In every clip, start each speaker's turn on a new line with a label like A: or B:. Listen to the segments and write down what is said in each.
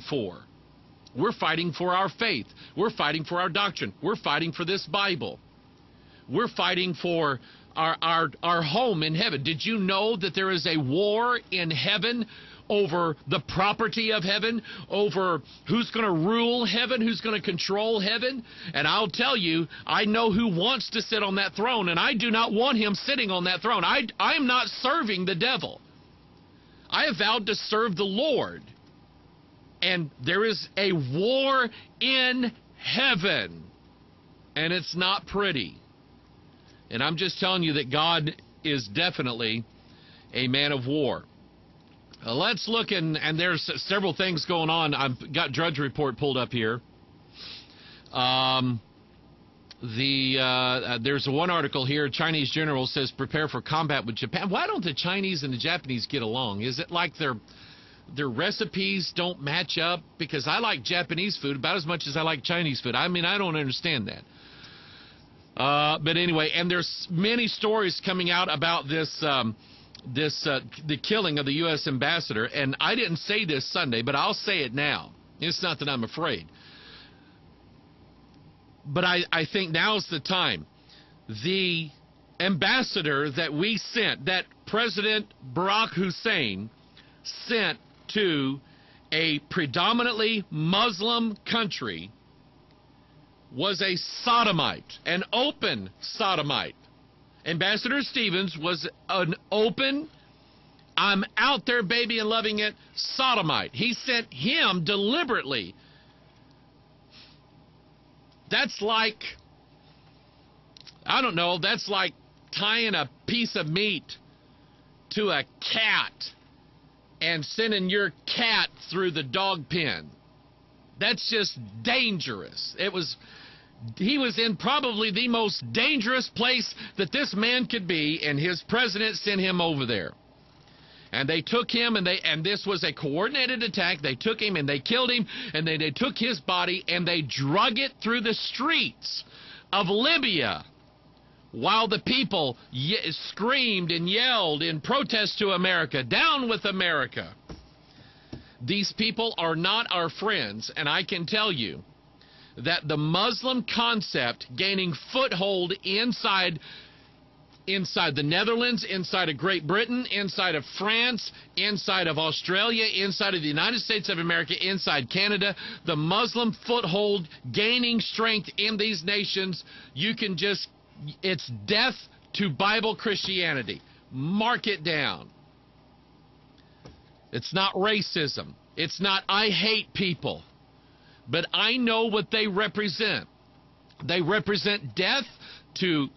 A: for. We're fighting for our faith. We're fighting for our doctrine. We're fighting for this Bible. We're fighting for our home in heaven. Did you know that there is a war in heaven over the property of heaven, over who's going to rule heaven, who's going to control heaven? And I'll tell you, I know who wants to sit on that throne, and I do not want him sitting on that throne. I am not serving the devil. I have vowed to serve the Lord. And there is a war in heaven, and it's not pretty. And I'm just telling you that God is definitely a man of war. Let's look, and there's several things going on. I've got Drudge Report pulled up here. There's one article here. Chinese general says prepare for combat with Japan. Why don't the Chinese and the Japanese get along? Is it like their recipes don't match up? Because I like Japanese food about as much as I like Chinese food. I mean, I don't understand that. But anyway, and there's many stories coming out about this, the killing of the U.S. ambassador. And I didn't say this Sunday, but I'll say it now. It's not that I'm afraid. But I think now's the time. The ambassador that we sent, that President Barack Hussein sent to a predominantly Muslim country, was a sodomite, an open sodomite. Ambassador Stevens was an open, I'm out there, baby, and loving it, sodomite. He sent him deliberately. That's like, I don't know, that's like tying a piece of meat to a cat and sending your cat through the dog pen. That's just dangerous. He was in probably the most dangerous place that this man could be, and his president sent him over there. And they took him, and this was a coordinated attack. They took him and they killed him, and they took his body and they drug it through the streets of Libya while the people screamed and yelled in protest to America. Down with America. These people are not our friends, and I can tell you that the Muslim concept gaining foothold inside the Netherlands, inside of Great Britain, inside of France, inside of Australia, inside of the United States of America, inside Canada, the Muslim foothold gaining strength in these nations, you can just, it's death to Bible Christianity. Mark it down. It's not racism. It's not I hate people. But I know what they represent. They represent death to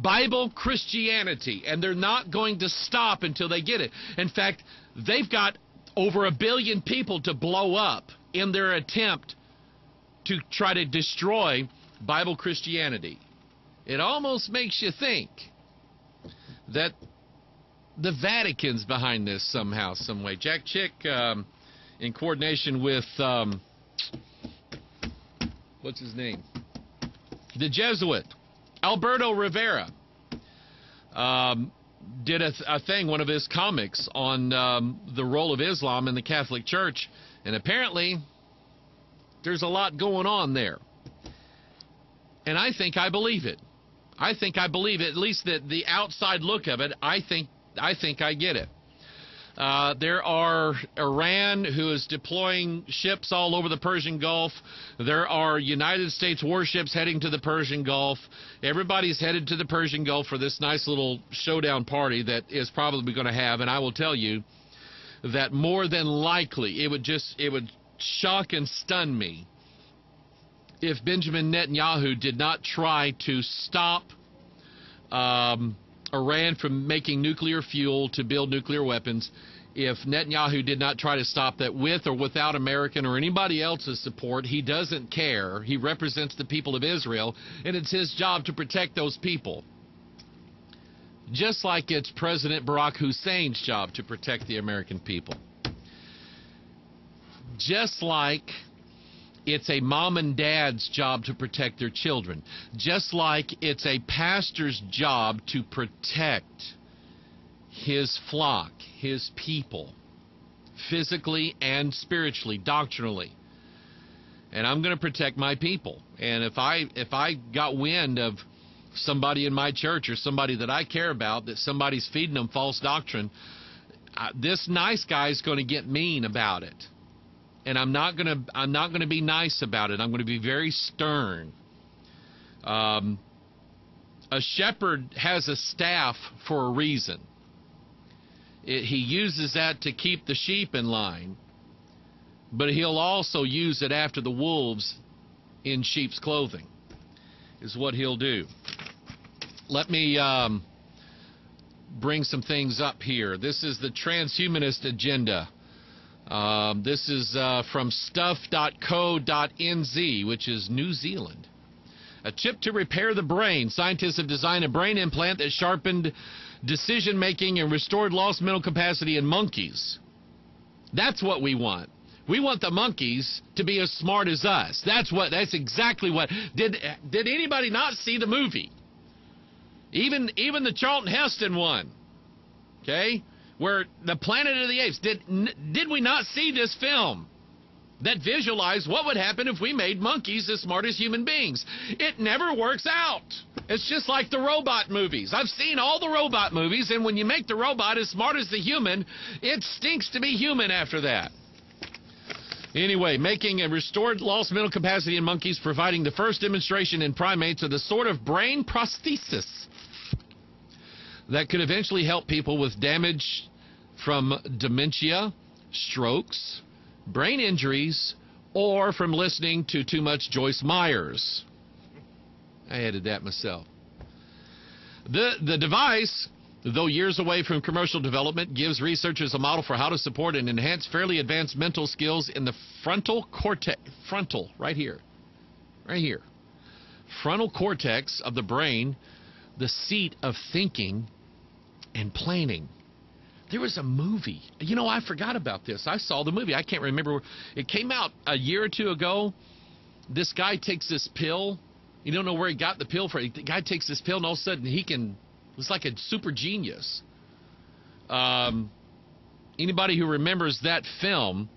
A: Bible Christianity, and they're not going to stop until they get it. In fact, they've got over 1 billion people to blow up in their attempt to try to destroy Bible Christianity. It almost makes you think that the Vatican's behind this somehow, some way. Jack Chick, in coordination with, what's his name? The Jesuit, Alberto Rivera, did a thing, one of his comics, on the role of Islam in the Catholic Church, and apparently there's a lot going on there. And I think I believe it. I think I believe it, at least the outside look of it. I think I get it. There are Iran, who is deploying ships all over the Persian Gulf. There are United States warships heading to the Persian Gulf. Everybody's headed to the Persian Gulf for this nice little showdown party that is probably going to have. And I will tell you that more than likely it would shock and stun me if Benjamin Netanyahu did not try to stop Iran from making nuclear fuel to build nuclear weapons. If Netanyahu did not try to stop that with or without American or anybody else's support, he doesn't care. He represents the people of Israel, and it's his job to protect those people. Just like it's President Barack Hussein's job to protect the American people. Just like it's a mom and dad's job to protect their children. Just like it's a pastor's job to protect his flock, his people, physically and spiritually, doctrinally. And I'm going to protect my people. And if I got wind of somebody in my church or somebody that I care about, that somebody's feeding them false doctrine, this nice guy is going to get mean about it. And I'm not going to be nice about it. I'm going to be very stern. A shepherd has a staff for a reason. He uses that to keep the sheep in line, but he'll also use it after the wolves in sheep's clothing, is what he'll do. Let me bring some things up here. This is the transhumanist agenda. This is from stuff.co.nz, which is New Zealand. A chip to repair the brain. Scientists have designed a brain implant that sharpened decision-making and restored lost mental capacity in monkeys. That's what we want. We want the monkeys to be as smart as us. That's exactly what. Did anybody not see the movie? Even the Charlton Heston one. Okay? Where the Planet of the Apes. Did we not see this film that visualized what would happen if we made monkeys as smart as human beings? It never works out. It's just like the robot movies. I've seen all the robot movies, and when you make the robot as smart as the human, it stinks to be human after that. Anyway, making a restored lost mental capacity in monkeys, providing the first demonstration in primates of the sort of brain prosthesis that could eventually help people with damage from dementia, strokes, brain injuries, or from listening to too much Joyce Myers. I added that myself. The device, though years away from commercial development, gives researchers a model for how to support and enhance fairly advanced mental skills in the frontal cortex, right here, frontal cortex of the brain, the seat of thinking and planning. There was a movie. You know, I forgot about this. I saw the movie. I can't remember. It came out a year or two ago. This guy takes this pill. You don't know where he got the pill from. The guy takes this pill, and all of a sudden it's like a super genius. Anybody who remembers that film,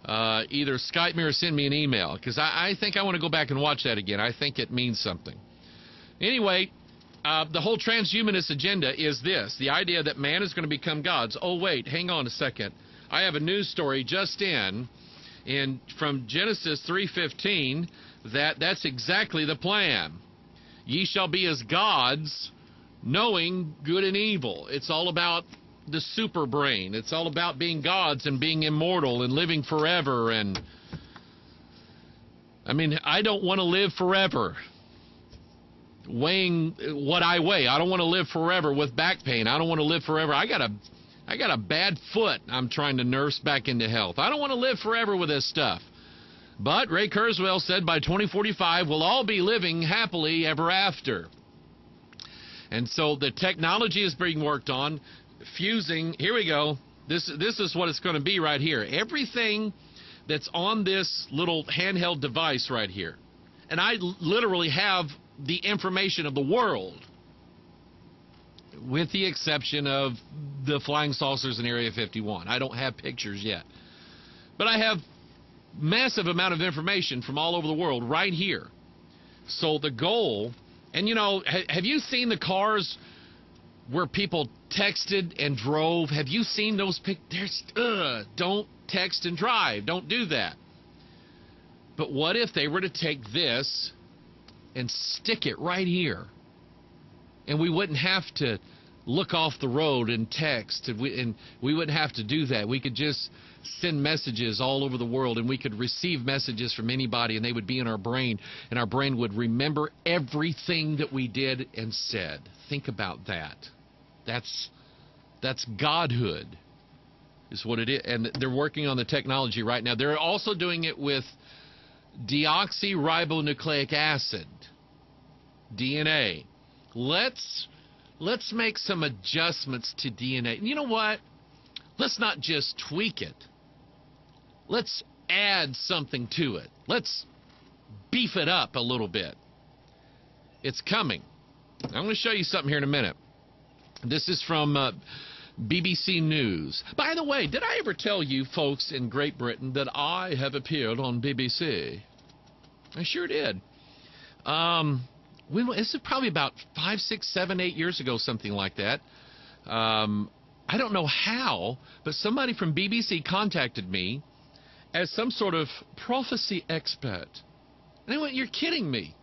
A: either Skype me or send me an email, because I think I want to go back and watch that again. I think it means something. Anyway, the whole transhumanist agenda is this, the idea that man is going to become gods. Oh, wait, hang on a second. I have a news story just in from Genesis 3:15 that's exactly the plan. Ye shall be as gods, knowing good and evil. It's all about the super brain. It's all about being gods and being immortal and living forever. And I mean, I don't want to live forever weighing what I weigh. I don't want to live forever with back pain. I don't want to live forever. I got a bad foot I'm trying to nurse back into health. I don't want to live forever with this stuff. But Ray Kurzweil said by 2045 we'll all be living happily ever after. And so the technology is being worked on, fusing. Here we go. This is what it's going to be right here. Everything that's on this little handheld device right here. And I literally have the information of the world, with the exception of the flying saucers in Area 51. I don't have pictures yet. But I have massive amount of information from all over the world right here. So the goal, and you know, have you seen the cars where people texted and drove? Have you seen those pictures? Don't text and drive. Don't do that. But what if they were to take this and stick it right here, and we wouldn't have to look off the road and text, and we wouldn't have to do that. We could just send messages all over the world, and we could receive messages from anybody, and they would be in our brain, and our brain would remember everything that we did and said. Think about that. That's godhood, is what it is. And they're working on the technology right now. They're also doing it with deoxyribonucleic acid, DNA. Let's make some adjustments to DNA. You know what? Let's not just tweak it. Let's add something to it. Let's beef it up a little bit. It's coming. I'm going to show you something here in a minute. This is from BBC News. By the way, did I ever tell you folks in Great Britain that I have appeared on BBC? I sure did. This is probably about 5, 6, 7, 8 years ago, something like that. I don't know how, but somebody from BBC contacted me as some sort of prophecy expert. And I went, "You're kidding me."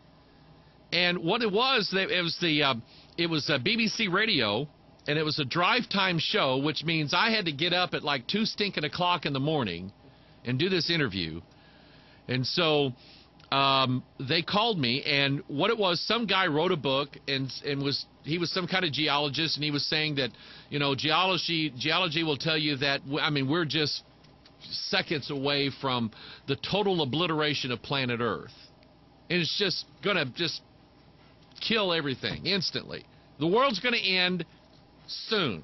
A: And what it was BBC Radio, and it was a drive time show, which means I had to get up at like 2 stinking o'clock in the morning and do this interview. And so they called me, and what it was, some guy wrote a book, and he was some kind of geologist, and he was saying that, you know, geology will tell you that, I mean, we're just seconds away from the total obliteration of planet Earth. And it's just going to just kill everything instantly. The world's going to end soon.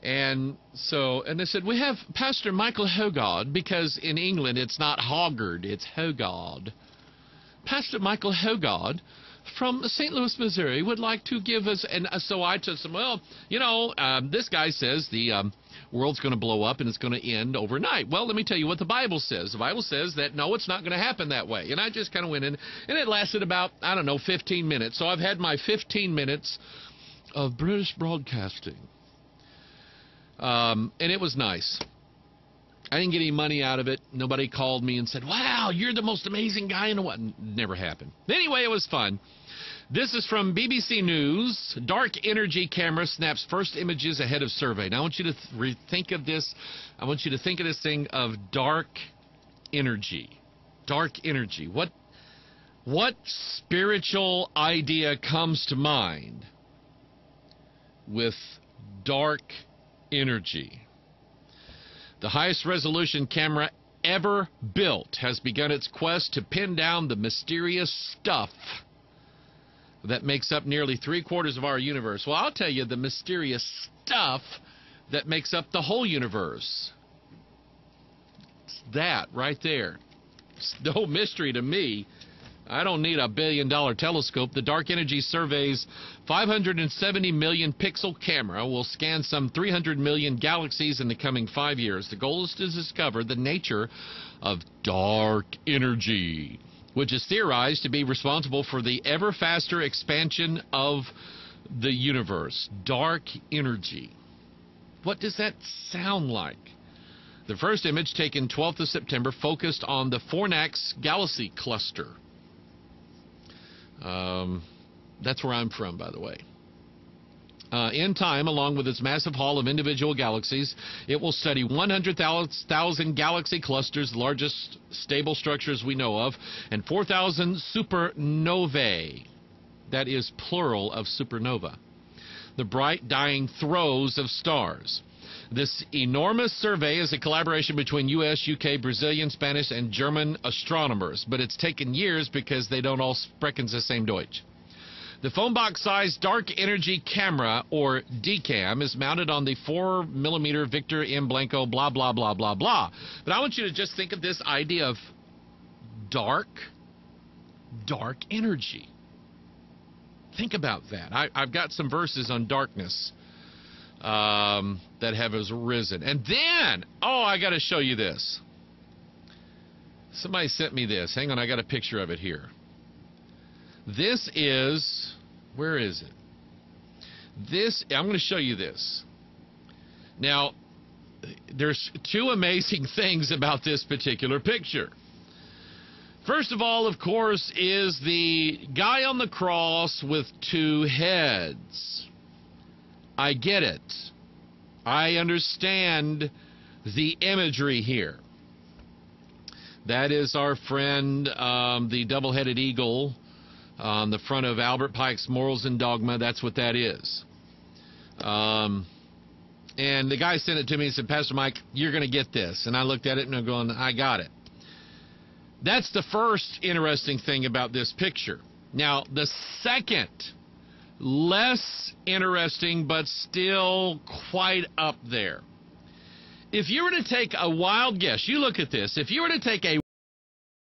A: And they said, "We have Pastor Michael Hogard," because in England it's not Hoggard, it's Hogard. "Pastor Michael Hogard from St. Louis, Missouri would like to give us," and so I told him, "Well, you know, this guy says the world's going to blow up and it's going to end overnight. Well, let me tell you what the Bible says. The Bible says that, no, it's not going to happen that way." And I just kind of went in, and it lasted about, I don't know, 15 minutes. So I've had my 15 minutes of British broadcasting. And it was nice. I didn't get any money out of it. Nobody called me and said, "Wow, you're the most amazing guy in the world." Never happened. Anyway, it was fun. This is from BBC News. Dark energy camera snaps first images ahead of survey. Now I want you to think of this. I want you to think of this thing of dark energy. Dark energy. What spiritual idea comes to mind with dark energy? The highest resolution camera ever built has begun its quest to pin down the mysterious stuff that makes up nearly 3/4 of our universe. Well, I'll tell you the mysterious stuff that makes up the whole universe. It's that right there. It's no mystery to me. I don't need a billion-dollar telescope. The Dark Energy Survey's 570 million pixel camera will scan some 300 million galaxies in the coming 5 years. The goal is to discover the nature of dark energy, which is theorized to be responsible for the ever faster expansion of the universe. Dark energy. What does that sound like? The first image, taken 12th of September, focused on the Fornax galaxy cluster. That's where I'm from, by the way. In time, along with its massive haul of individual galaxies, it will study 100,000 galaxy clusters, the largest stable structures we know of, and 4,000 supernovae. That is plural of supernova. The bright, dying throes of stars. This enormous survey is a collaboration between U.S., U.K., Brazilian, Spanish, and German astronomers, but it's taken years because they don't all sprechen the same Deutsch. The phone box-sized dark energy camera, or DCAM, is mounted on the 4mm Victor M. Blanco, blah, blah, blah, blah, blah. But I want you to just think of this idea of dark energy. Think about that. I've got some verses on darkness that have arisen. And then, oh, I got to show you this. Somebody sent me this. Hang on, I got a picture of it here. This is, where is it? I'm going to show you this. Now, there's two amazing things about this particular picture. First of all, of course, is the guy on the cross with two heads. I get it. I understand the imagery here. That is our friend, the double-headed eagle on the front of Albert Pike's Morals and Dogma. That's what that is. And the guy sent it to me and said, "Pastor Mike, you're going to get this." And I looked at it and I'm going, I got it. That's the first interesting thing about this picture. Now, the second, less interesting but still quite up there. If you were to take a wild guess, you look at this, if you were to take a